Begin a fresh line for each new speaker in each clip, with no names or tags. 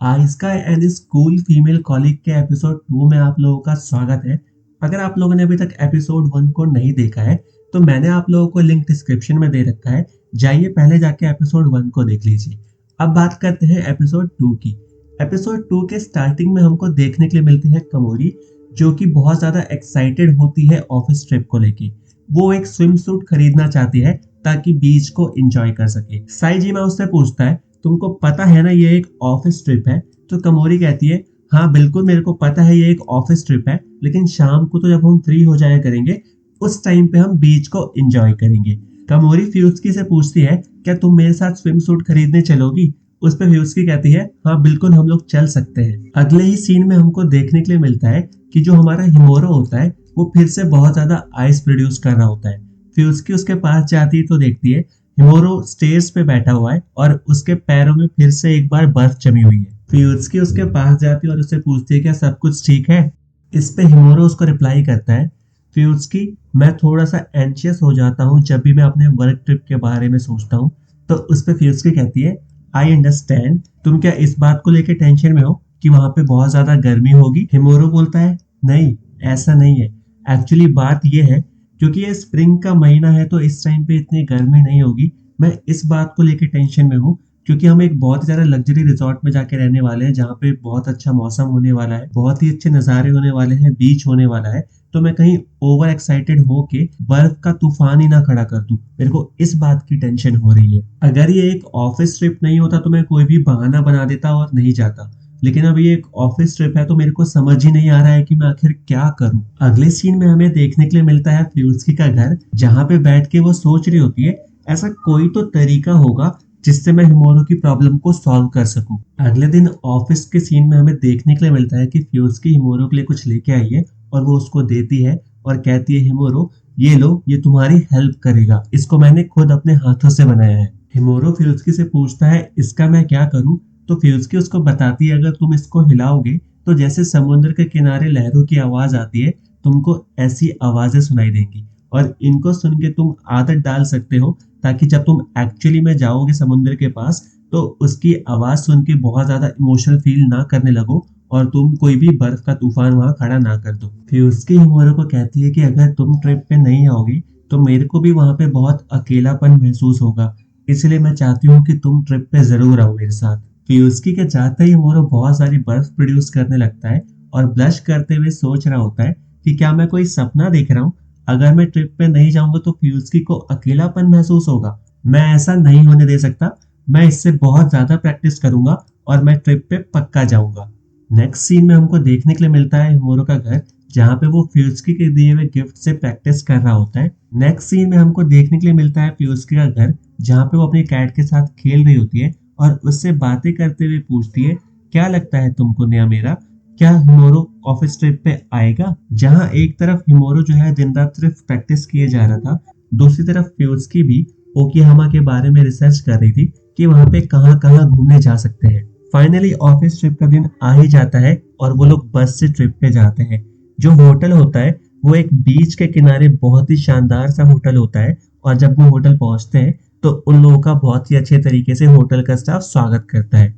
Aaiska and school female colleague के episode 2 में आप लोगों का स्वागत है। अगर आप लोगों ने अभी तक एपिसोड 1 को नहीं देखा है तो मैंने आप लोगों को लिंक डिस्क्रिप्शन में दे रखा है। जाइए पहले जाके एपिसोड 1 को देख लीजिए। अब बात करते हैं एपिसोड 2 की। एपिसोड 2 के स्टार्टिंग में हमको देखने के लिए मिलती है कमोरी, जो कि बहुत ज्यादा एक्साइटेड होती है ऑफिस ट्रिप को लेके। वो एक स्विम सूट खरीदना चाहती है ताकि बीच को एंजॉय कर सके। साइजिमा उससे पूछता है, तुमको पता है ना ये एक ऑफिस ट्रिप है? तो कमोरी कहती है, हाँ बिल्कुल मेरे को पता है ये एक ऑफिस ट्रिप है, लेकिन शाम को तो जब हम फ्री हो जाया करेंगे उस टाइम पे हम बीच को एंजॉय करेंगे। कमोरी फ्यूस्की से पूछती है, क्या तुम मेरे साथ स्विम सूट खरीदने चलोगी? उस पे फ्यूस्की कहती है, हाँ बिल्कुल हम लोग चल सकते हैं। अगले ही सीन में हमको देखने के लिए मिलता है कि जो हमारा हिमोरो होता है वो फिर से बहुत ज्यादा आइस प्रोड्यूस कर रहा होता है। फ्यूस्की उसके पास जाती है तो देखती है हिमोरो स्टेयर्स पे बैठा हुआ है और उसके पैरों में फिर से एक बार बर्फ जमी हुई है। फ्यूस्की उसके पास जाती है और उससे पूछती है, क्या सब कुछ ठीक है? इस पे हिमोरो उसको रिप्लाई करता है, फ्यूस्की मैं थोड़ा सा एंशियस हो जाता हूँ जब भी मैं अपने वर्क ट्रिप के बारे में सोचता हूँ। तो उस पे फ्यूस्की कहती है, आई अंडरस्टैंड, तुम क्या इस बात को लेकर टेंशन में हो कि वहां पे बहुत ज्यादा गर्मी होगी? हिमोरो बोलता है, नहीं ऐसा नहीं है, एक्चुअली बात ये है क्योंकि ये स्प्रिंग का महीना है तो इस टाइम पे इतनी गर्मी नहीं होगी। मैं इस बात को लेके टेंशन में हूँ क्योंकि हम एक बहुत ही ज्यादा लग्जरी रिजॉर्ट में जाके रहने वाले हैं जहाँ पे बहुत अच्छा मौसम होने वाला है, बहुत ही अच्छे नज़ारे होने वाले हैं, बीच होने वाला है। तो मैं कहीं ओवर एक्साइटेड होके बर्फ का तूफान ही ना खड़ा कर दूं, मेरे को इस बात की टेंशन हो रही है। अगर ये एक ऑफिस ट्रिप नहीं होता तो मैं कोई भी बहाना बना देता और नहीं जाता, लेकिन अब ये एक ऑफिस ट्रिप है तो मेरे को समझ ही नहीं आ रहा है कि मैं आखिर क्या करूं। अगले सीन में हमें देखने के लिए मिलता है फ्यूस्की का घर, जहां पे बैठ के वो सोच रही होती है ऐसा कोई तो तरीका होगा जिससे मैं हिमोरो की प्रॉब्लम को सॉल्व कर सकूं। अगले दिन ऑफिस के सीन में हमें देखने के लिए मिलता है कि फ्यूस्की हिमोरो के लिए कुछ लेके आई है और वो उसको देती है और कहती है, हिमोरो ये लो, ये तुम्हारी हेल्प करेगा, इसको मैंने खुद अपने हाथों से बनाया है। हिमोरो फ्यूस्की से पूछता है, इसका मैं क्या करूं? तो फ्यूस्की उसको बताती है, अगर तुम इसको हिलाओगे तो जैसे समुद्र के किनारे लहरों की आवाज आती है, तुमको ऐसी आवाजें सुनाई देंगी और इनको सुन के तुम आदत डाल सकते हो ताकि जब तुम एक्चुअली में जाओगे समुद्र के पास तो उसकी आवाज सुन के बहुत ज्यादा इमोशनल फील ना करने लगो और तुम कोई भी बर्फ का तूफान वहां खड़ा ना कर दो। फ्यूस्की हिमोरो को कहती है कि अगर तुम ट्रिप पे नहीं आओगे तो मेरे को भी वहां पे बहुत अकेलापन महसूस होगा, इसलिए मैं चाहती हूँ कि तुम ट्रिप पे जरूर आओ मेरे साथ। फ्यूस्की के जाते ही मोरो बहुत सारी बर्फ प्रोड्यूस करने लगता है और ब्लश करते हुए सोच रहा होता है कि क्या मैं कोई सपना देख रहा हूँ? अगर मैं ट्रिप पे नहीं जाऊंगा तो फ्यूस्की को अकेलापन महसूस होगा, मैं ऐसा नहीं होने दे सकता। मैं इससे बहुत ज्यादा प्रैक्टिस करूंगा और मैं ट्रिप पे पक्का जाऊंगा। नेक्स्ट सीन में हमको देखने के लिए मिलता है मोरो का घर, जहाँ पे वो फ्यूस्की के दिए हुए गिफ्ट से प्रैक्टिस कर रहा होता है। नेक्स्ट सीन में हमको देखने के लिए मिलता है फ्यूस्की का घर, जहाँ पे वो अपनी कैट के साथ खेल रही होती है और उससे बातें करते हुए पूछती है, क्या लगता है तुमको नया मेरा, क्या हिमोरो ऑफिस ट्रिप पे आएगा? जहां एक तरफ हिमोरो जो है दिन रात सिर्फ प्रैक्टिस किए जा रहा था, दूसरी तरफ फ्यूस्की भी ओकिहामा के बारे में रिसर्च कर रही थी कि वहां पे कहां कहां घूमने जा सकते हैं। फाइनली ऑफिस ट्रिप का दिन आ ही जाता है और वो लोग बस से ट्रिप पे जाते हैं। जो होटल होता है वो एक बीच के किनारे बहुत ही शानदार सा होटल होता है और जब वो होटल पहुंचते हैं तो उन लोगों का बहुत ही अच्छे तरीके से होटल का स्टाफ स्वागत करता है।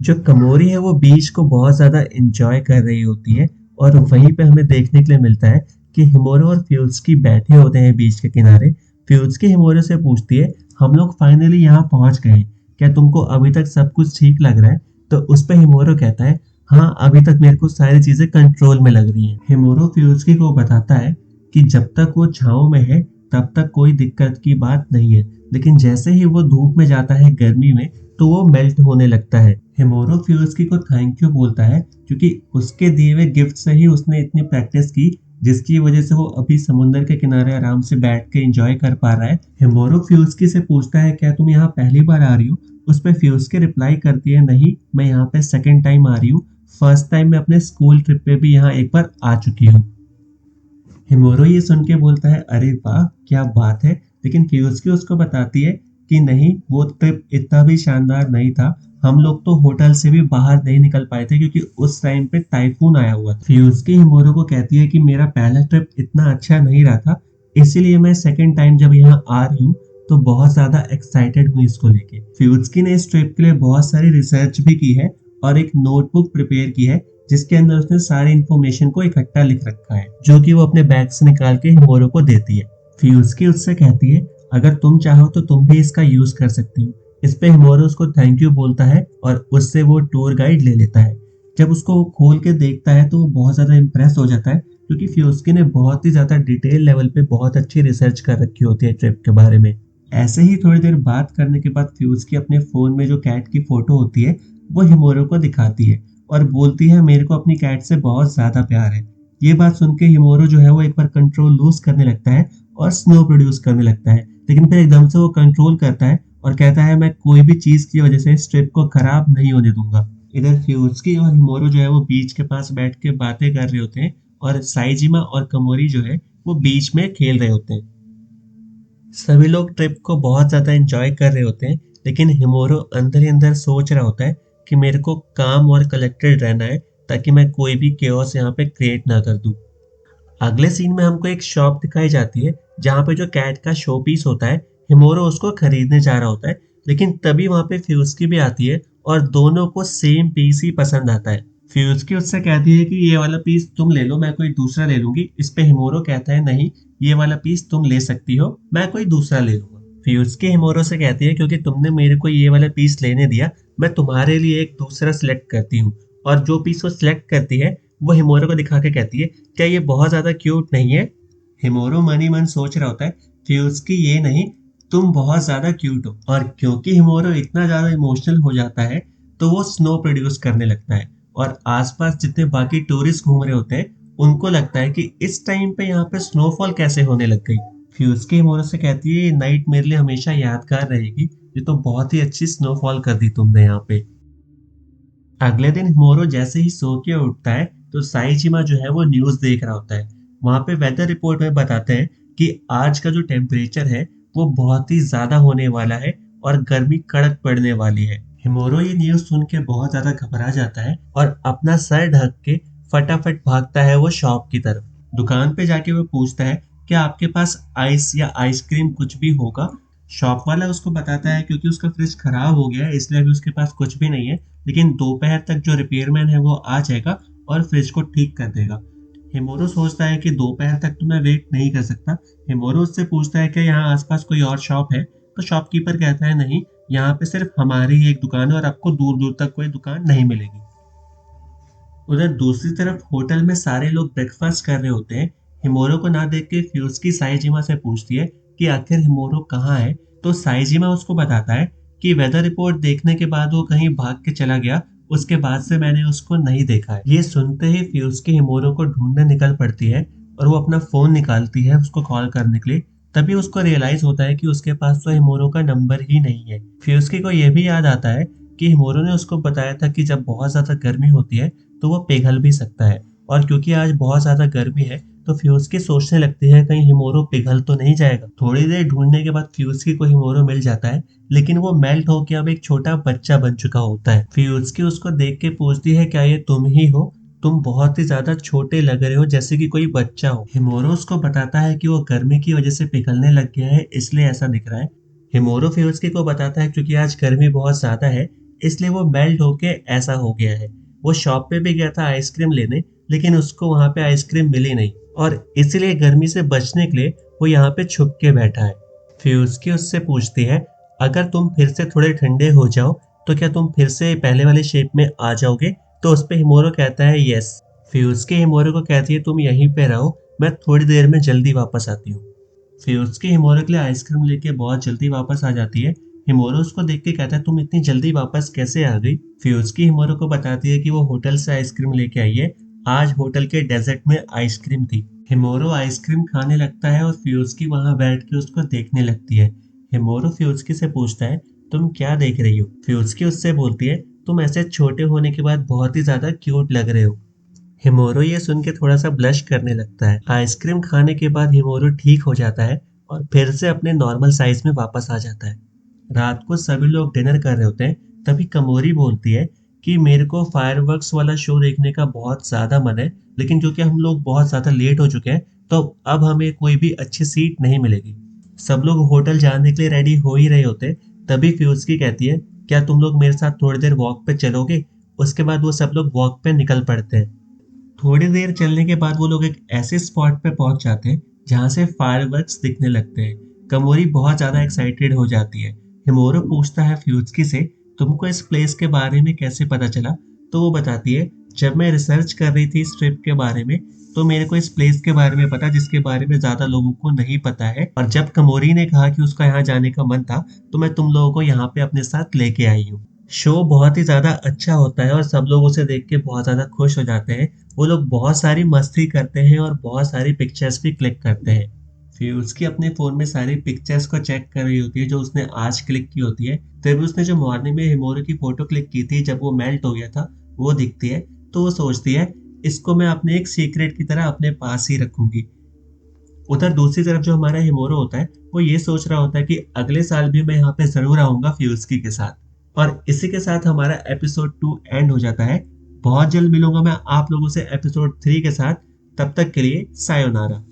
जो कमोरी है वो बीच को बहुत ज्यादा एंजॉय कर रही होती है और वहीं पे हमें देखने के लिए मिलता है कि हिमोरो और फ्यूस्की बैठे होते हैं बीच के किनारे। फ्यूस्की हिमोरो से पूछती है, हम लोग फाइनली यहाँ पहुंच गए हैं, क्या तुमको अभी तक सब कुछ ठीक लग रहा है? तो उस पे हिमोरो कहता है, हाँ अभी तक मेरे को सारी चीजें कंट्रोल में लग रही हैं। हिमोरो फ्यूस्की को बताता है कि जब तक वो छांव में है तब तक कोई दिक्कत की बात नहीं है, लेकिन जैसे ही वो धूप में जाता है गर्मी में तो वो मेल्ट होने लगता है। हिमोरो फ्यूस्की को थैंक यू बोलता है क्योंकि उसके दिए हुए गिफ्ट से ही उसने इतनी प्रैक्टिस की, जिसकी वजह से वो अभी समुद्र के किनारे आराम से बैठ के एंजॉय कर पा रहा है। हिमोरो फ्यूस्की से पूछता है, क्या तुम यहाँ पहली बार आ रही हो? उस पर फ्यूस्की रिप्लाई करती है, नहीं मैं यहाँ पे सेकंड टाइम आ रही हूँ, फर्स्ट टाइम मैं अपने स्कूल ट्रिप पे भी यहाँ एक बार आ चुकी हूँ। हिमोरो ये सुन के बोलता है, अरे वाह क्या बात है, लेकिन फ्यूस्की उसको बताती है कि नहीं वो ट्रिप इतना भी शानदार नहीं था, हम लोग तो होटल से भी बाहर नहीं निकल पाए थे क्योंकि उस टाइम पे टाइफून आया हुआ था। फ्यूस्की हिमोरो को कहती है कि मेरा पहला ट्रिप इतना अच्छा नहीं रहा था, इसीलिए मैं सेकंड टाइम जब यहाँ आ रही हूँ तो बहुत ज्यादा एक्साइटेड हुई इसको लेके। फ्यूस्की ने इस ट्रिप के लिए बहुत सारी रिसर्च भी की है और एक नोटबुक प्रिपेयर की है जिसके अंदर उसने सारी इन्फॉर्मेशन को इकट्ठा लिख रखा है, जो कि वो अपने बैग से निकाल के हिमोरो को देती है। फ्यूस्की उससे कहती है अगर तुम चाहो तो तुम भी इसका यूज कर सकती हो। इस पे हिमोरो उसको थैंक यू बोलता है और उससे वो टूर गाइड ले लेता है। जब उसको वो खोल के देखता है तो वो बहुत ज्यादा इम्प्रेस हो जाता है, क्योंकि फ्यूस्की ने बहुत ही ज्यादा डिटेल लेवल पे बहुत अच्छी रिसर्च कर रखी होती है ट्रिप के बारे में। ऐसे ही थोड़ी देर बात करने के बाद फ्यूस्की अपने फोन में जो कैट की फोटो होती है वो हिमोरो को दिखाती है और बोलती है मेरे को अपनी कैट से बहुत ज्यादा प्यार है। ये बात सुन के हिमोरो जो है वो एक बार कंट्रोल लूज करने लगता है और स्नो प्रोड्यूस करने लगता है, लेकिन फिर एकदम से वो कंट्रोल करता है और कहता है मैं कोई भी चीज की वजह से इस ट्रिप को खराब नहीं होने दूंगा। इधर फ्यूस्की और हिमोरो जो है वो बीच के पास बैठ के बातें कर रहे होते हैं और साइजिमा और कमोरी जो है वो बीच में खेल रहे होते हैं। सभी लोग ट्रिप को बहुत ज्यादा एंजॉय कर रहे होते हैं, लेकिन हिमोरो अंदर ही अंदर सोच रहा होता है कि मेरे को काम और कलेक्टेड रहना है ताकि मैं कोई भी केओस यहाँ पे क्रिएट ना कर दूं। अगले सीन में हमको एक शॉप दिखाई जाती है जहाँ पे जो कैट का शो पीस होता है, हिमोरो उसको खरीदने जा रहा होता है, लेकिन तभी वहां पे फ्यूस्की भी आती है और दोनों को सेम पीस ही पसंद आता है। फ्यूस्की उससे कहती है कि ये वाला पीस तुम ले लो, मैं कोई दूसरा ले लूंगी। इस पे हिमोरो कहता है नहीं, ये वाला पीस तुम ले सकती हो, मैं कोई दूसरा ले लूंगा। फ्यूस्की हिमोरो से कहती है क्योंकि तुमने मेरे को ये वाला पीस लेने दिया, मैं तुम्हारे लिए एक दूसरा सिलेक्ट करती हूँ। और जो पीस वो सिलेक्ट करती है वो हिमोरो को दिखा के कहती है क्या ये बहुत ज्यादा क्यूट नहीं है। हिमोरो मन ही मन सोच रहा होता है फ्यूस्की ये नहीं, तुम बहुत ज्यादा क्यूट हो। और क्योंकि हिमोरो इतना ज्यादा इमोशनल हो जाता है तो वो स्नो प्रोड्यूस करने लगता है और आसपास जितने बाकी टूरिस्ट घूम रहे होते हैं उनको लगता है कि इस टाइम पे यहाँ पे स्नोफॉल कैसे होने लग गई। फ्यूस्की हिमोरो से कहती है ये नाइट मेरे लिए हमेशा यादगार रहेगी, ये तो बहुत ही अच्छी स्नोफॉल कर दी तुमने यहाँ पे। अगले दिन हिमोरो जैसे ही सो के उठता है तो साइजिमा जो है वो न्यूज देख रहा होता है। वहां पे वेदर रिपोर्ट में बताते हैं कि आज का जो टेम्परेचर है वो बहुत ही ज्यादा होने वाला है और गर्मी कड़क पड़ने वाली है। हिमोरो ये न्यूज सुन के बहुत ज्यादा घबरा जाता है और अपना सर ढक के फटाफट भागता है वो शॉप की तरफ। दुकान पे जाके वो पूछता है क्या आपके पास आइस या आइसक्रीम कुछ भी होगा। शॉप वाला उसको बताता है क्योंकि उसका फ्रिज खराब हो गया है इसलिए अभी उसके पास कुछ भी नहीं है, लेकिन दोपहर तक जो रिपेयरमैन है वो आ जाएगा और फ्रिज को ठीक कर देगा। हिमोरो सोचता है कि दोपहर तक तो मैं वेट नहीं कर सकता। हिमोरो उससे पूछता है कि यहाँ आसपास कोई और शॉप है, तो शॉपकीपर कहता है नहीं, यहाँ पे सिर्फ हमारी ही एक दुकान है और आपको दूर दूर तक कोई दुकान नहीं मिलेगी। उधर दूसरी तरफ होटल में सारे लोग ब्रेकफास्ट कर रहे होते हैं। हिमोरो को ना देख के फ्यूस्की साइजिमा से पूछती है कि आखिर हिमोरो कहाँ है, तो साइजिमा उसको बताता है कि वेदर रिपोर्ट देखने के बाद वो कहीं भाग के चला गया, उसके बाद से मैंने उसको नहीं देखा है। ये सुनते ही फ्यूस्की हिमोरो को ढूंढने निकल पड़ती है और वो अपना फोन निकालती है उसको कॉल करने के लिए। तभी उसको रियलाइज होता है कि उसके पास तो हिमोरो का नंबर ही नहीं है। फ्यूस्की को यह भी याद आता है कि हिमोरो ने उसको बताया था कि जब बहुत ज्यादा गर्मी होती है तो वो पिघल भी सकता है, और क्योंकि आज बहुत ज्यादा गर्मी है तो फ्यूस्की सोचने लगती है कहीं हिमोरो पिघल तो नहीं जाएगा। थोड़ी देर ढूंढने के बाद फ्यूस्की को हिमोरो मिल जाता है, लेकिन वो मेल्ट होकर अब एक छोटा बच्चा बन चुका होता है। फ्यूस्की उसको देख के पूछती है क्या ये तुम ही हो, तुम बहुत ही ज्यादा छोटे लग रहे हो जैसे कि कोई बच्चा हो। हिमोरो उसको बताता है कि वो गर्मी की वजह से पिघलने लग गया है इसलिए ऐसा दिख रहा है। हिमोरो फ्यूस्की को बताता है क्योंकि आज गर्मी बहुत ज्यादा है इसलिए वो मेल्ट होके ऐसा हो गया है। वो शॉप पे भी गया था आइसक्रीम लेने, लेकिन उसको वहां पे आइसक्रीम मिली नहीं और इसलिए गर्मी से बचने के लिए वो यहाँ पे छुप के बैठा है। फ्यूस्की उससे पूछती है अगर तुम फिर से थोड़े ठंडे हो जाओ तो क्या तुम फिर से पहले वाले शेप में आ जाओगे, तो उस पे हिमोरो कहता है यस। फ्यूस्की हिमोरो को कहती है तुम यहीं पे रहो, मैं थोड़ी देर में जल्दी वापस आती हूँ। फ्यूस्की हिमोरो के लिए आइसक्रीम लेके बहुत जल्दी वापस आ जाती है। हिमोरो उसको देख के कहता है तुम इतनी जल्दी वापस कैसे आ गई। फ्यूस्की हिमोरो को बताती है कि वो होटल से आइसक्रीम लेके आई है, आज होटल के डेजर्ट में आइसक्रीम थी। हिमोरो आइसक्रीम खाने लगता है और फ्यूस्की वहां बैठ के उसको देखने लगती है। हिमोरो फ्यूस्की से पूछता है तुम क्या देख रही हो। फ्यूस्की उससे बोलती है तुम ऐसे छोटे होने के बाद बहुत ही ज्यादा क्यूट लग रहे हो। हिमोरो ये सुन के थोड़ा सा ब्लश करने लगता है। आइसक्रीम खाने के बाद हिमोरो ठीक हो जाता है और फिर से अपने नॉर्मल साइज में वापस आ जाता है। रात को सभी लोग डिनर कर रहे होते हैं, तभी कमोरी बोलती है कि मेरे को फायरवर्क्स वाला शो देखने का बहुत ज्यादा मन है, लेकिन क्योंकि हम लोग बहुत ज्यादा लेट हो चुके हैं तो अब हमें कोई भी अच्छी सीट नहीं मिलेगी। सब लोग होटल जाने के लिए रेडी हो ही रहे होते, तभी फ्यूज कहती है, क्या तुम लोग मेरे साथ थोड़ी देर वॉक पे चलोगे? उसके बाद वो सब लोग वॉक पे निकल पड़ते हैं। थोड़ी देर चलने के बाद वो लोग एक ऐसे स्पॉट पे पहुंच जाते हैं जहां से फायरवर्क्स दिखने लगते हैं। कमोरी बहुत ज्यादा एक्साइटेड हो जाती है। हिमोरो पूछता है फ्यूज्की से, तुमको इस प्लेस के बारे में कैसे पता चला? तो वो बताती है, जब मैं रिसर्च कर रही थी इस ट्रिप के बारे में, तो मेरे को इस प्लेस के बारे में पता जिसके बारे में ज्यादा लोगों को नहीं पता है, और जब कमोरी ने कहा कि उसका यहाँ जाने का मन था, तो मैं तुम लोगों को यहाँ पे अपने साथ लेके आई हूँ। शो बहुत ही ज़्यादा अच्छा होता है और सब लोग उसे देख के बहुत ज़्यादा खुश हो जाते हैं। वो लोग बहुत सारी मस्ती करते हैं और बहुत सारी पिक्चर्स भी क्लिक करते हैं। फिर उसकी अपने फ़ोन में सारी पिक्चर्स को चेक कर रही होती है जो उसने आज क्लिक की होती है। तभी उसने जो मॉर्निंग में हिमोरो की फ़ोटो क्लिक की थी जब वो मेल्ट हो गया था, वो दिखती है। तो वो सोचती है, इसको मैं अपने एक सीक्रेट की तरह अपने पास ही रखूंगी। उधर दूसरी तरफ जो हमारा हिमोरो होता है, वो ये सोच रहा होता है कि अगले साल भी मैं यहाँ पे ज़रूर आऊँगा फ्यूज़की के साथ। और इसी के साथ हमारा एपिसोड 2 एंड हो जाता है। बहुत जल्द मिलूंगा मैं आप लोगों से एपिसोड 3 के साथ। तब तक के लिए सायोनारा।